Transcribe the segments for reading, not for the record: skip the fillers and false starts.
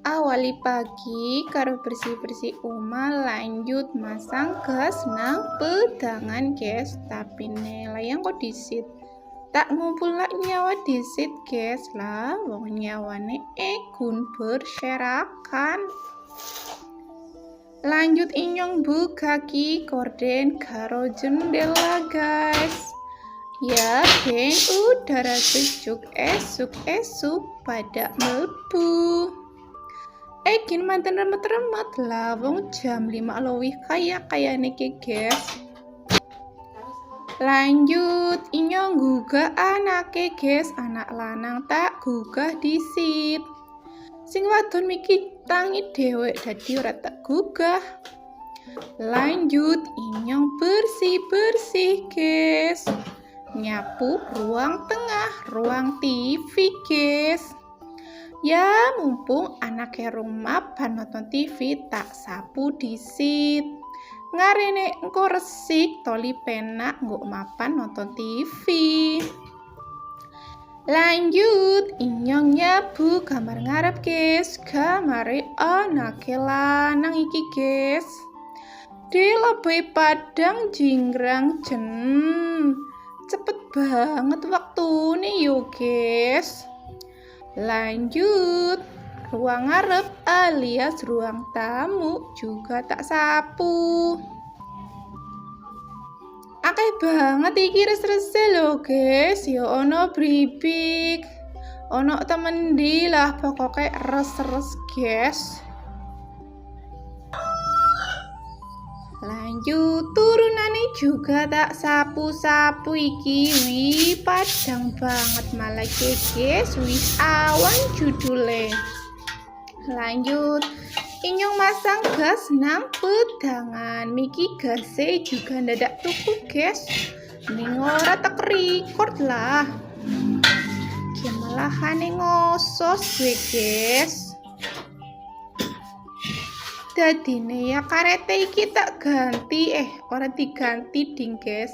Awali pagi karo bersih-bersih omah, lanjut masang gas nang pedangan guys. Tapi layang kok disit tak ngumpul lak nyawa disit guys lah, wong nyawane egun berserakan. Lanjut inyong bukaki korden karo jendela guys. Ya geng, udara sejuk esuk-esuk pada mlebu. Egin mantan remet-remet lah, wong jam 5 lowih kaya niki guys. Lanjut inyong gugah anake guys, anak lanang tak gugah disit. Sing wadon miki tangi dewek dadi ora tak gugah. Lanjut inyong bersih-bersih guys. Nyapu ruang tengah, ruang TV guys. Ya mumpung anak kerung mapan nonton TV tak sapu disit. Ngarene engko resik toli penak nggo mapan nonton TV. Lanjut inyong nyapu kamar ngarep guys, kamare anake lanang iki guys. Dilebih padang jinggrang jen. Cepet banget waktune yo guys. Lanjut ruang ngarep alias ruang tamu juga tak sapu. Akeh banget iki res-rese lho guys, ya ono bribik, ono temen di lah pokoknya res-res guys. Lanjut turunane juga tak sapu-sapu iki, wih padang banget malah guys, wih awan judule. Lanjut inyong masang gas nang pedangan, miki gasnya juga ndadak tuku guys, ning ora tak record lah. Gemalahane ngosos gue guys. Dadine ya karete iki tak ganti, ora diganti ding guys.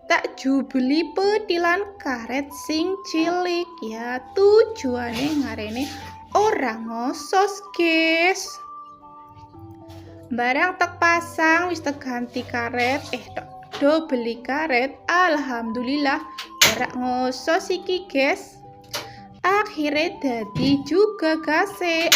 Tak jubeli petilan karet sing cilik, ya tujuane ngarene ora ngosos guys. Barang tak pasang wis tak ganti karet, do beli karet, alhamdulillah ora ngosos iki guys. Akhirnya dadi juga gase.